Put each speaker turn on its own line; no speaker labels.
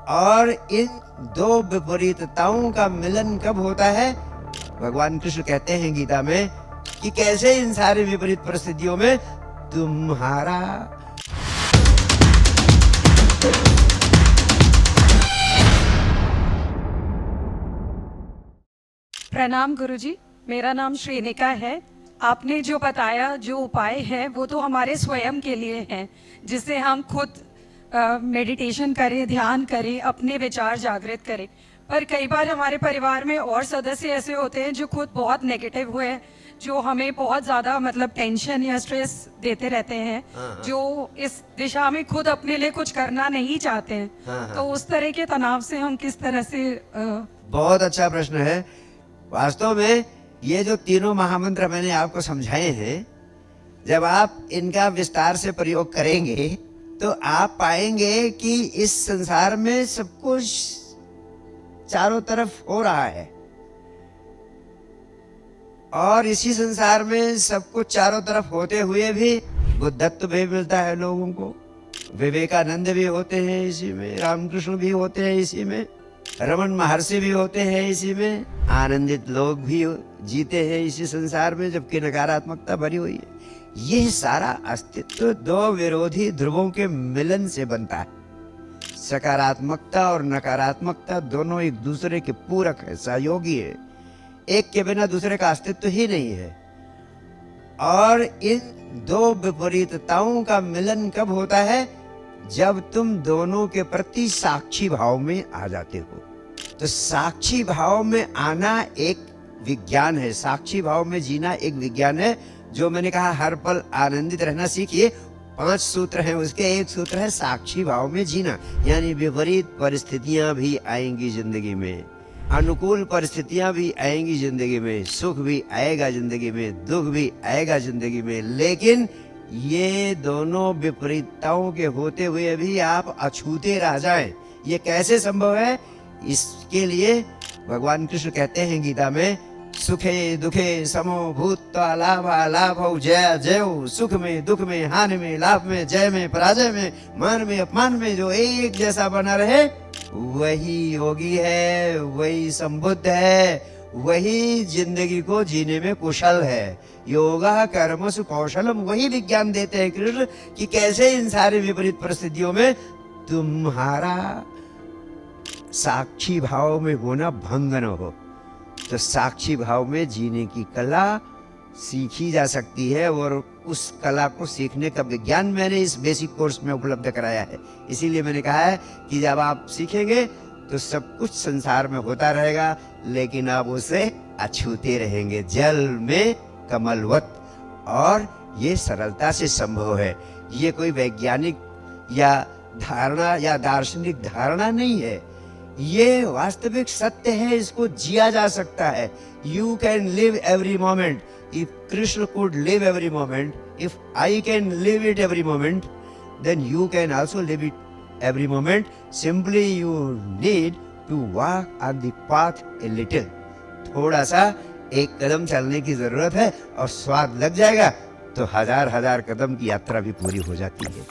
और इन दो विपरीतताओं का मिलन कब होता है? भगवान कृष्ण कहते हैं गीता में कि कैसे इन सारे विपरीत परिस्थितियों में तुम्हारा
प्रणाम गुरुजी, मेरा नाम श्रीनिका है। आपने जो बताया जो उपाय है वो तो हमारे स्वयं के लिए हैं, जिससे हम खुद मेडिटेशन करें, ध्यान करें, अपने विचार जागृत करें। पर कई बार हमारे परिवार में और सदस्य ऐसे होते हैं जो खुद बहुत नेगेटिव हुए हैं, जो हमें बहुत ज़्यादा मतलब टेंशन या स्ट्रेस देते रहते हैं, जो इस दिशा में खुद अपने लिए कुछ करना नहीं चाहते हैं। तो उस तरह के तनाव से हम किस तरह से
बहुत अच्छा प्रश्न है। वास्तव में ये जो तीनों महामंत्र मैंने आपको समझाए हैं, जब आप इनका विस्तार से प्रयोग करेंगे तो आप पाएंगे कि इस संसार में सब कुछ चारों तरफ हो रहा है और इसी संसार में सब कुछ चारों तरफ होते हुए भी बुद्धत्व भी मिलता है लोगों को, विवेकानंद भी होते हैं इसी में, रामकृष्ण भी होते हैं इसी में, रमन महर्षि भी होते हैं इसी में, आनंदित लोग भी जीते हैं इसी संसार में, जबकि नकारात्मकता भरी हुई है। यह सारा अस्तित्व दो विरोधी ध्रुवों के मिलन से बनता है। सकारात्मकता और नकारात्मकता दोनों एक दूसरे के पूरक है, सहयोगी है, एक के बिना दूसरे का अस्तित्व ही नहीं है। और इन दो विपरीतताओं का मिलन कब होता है? जब तुम दोनों के प्रति साक्षी भाव में आ जाते हो। तो साक्षी भाव में आना एक विज्ञान है, साक्षी भाव में जीना एक विज्ञान है। जो मैंने कहा हर पल आनंदित रहना सीखिए, 5 सूत्र हैं उसके, एक सूत्र है साक्षी भाव में जीना। यानी विपरीत परिस्थितियां भी आएंगी जिंदगी में, अनुकूल परिस्थितियां भी आएंगी जिंदगी में, सुख भी आएगा जिंदगी में, दुख भी आएगा जिंदगी में, लेकिन ये दोनों विपरीतताओं के होते हुए भी आप अछूते रह जाएं। ये कैसे संभव है? इसके लिए भगवान कृष्ण कहते हैं गीता में, सुखे दुखे समो भूत्वा लाभा लाभौ जय जयो। सुख में दुख में, हानि में लाभ में, जय में पराजय में, मान में अपमान में जो एक जैसा बना रहे वही योगी है, वही संबुद्ध है, वही जिंदगी को जीने में कुशल है। योगा कर्मसु कौशलम, वही विज्ञान देते हैं कृष्ण कि कैसे इन सारे विपरीत परिस्थितियों में तुम्हारा साक्षी भाव में होना भंग न हो। तो साक्षी भाव में जीने की कला सीखी जा सकती है और उस कला को सीखने का विज्ञान मैंने इस बेसिक कोर्स में उपलब्ध कराया है। इसीलिए मैंने कहा है कि जब आप सीखेंगे तो सब कुछ संसार में होता रहेगा, लेकिन आप उसे अछूते रहेंगे, जल में कमलवत। और ये सरलता से संभव है। ये कोई वैज्ञानिक या धारणा या दार्शनिक धारणा नहीं है, ये वास्तविक सत्य है, इसको जिया जा सकता है। You can live every moment. If Krishna could live every moment, if I can live it every moment, then you can also live it every moment. Simply you need to walk on the path a little. थोड़ा सा एक कदम चलने की जरूरत है और स्वाद लग जाएगा तो हजार हजार कदम की यात्रा भी पूरी हो जाती है।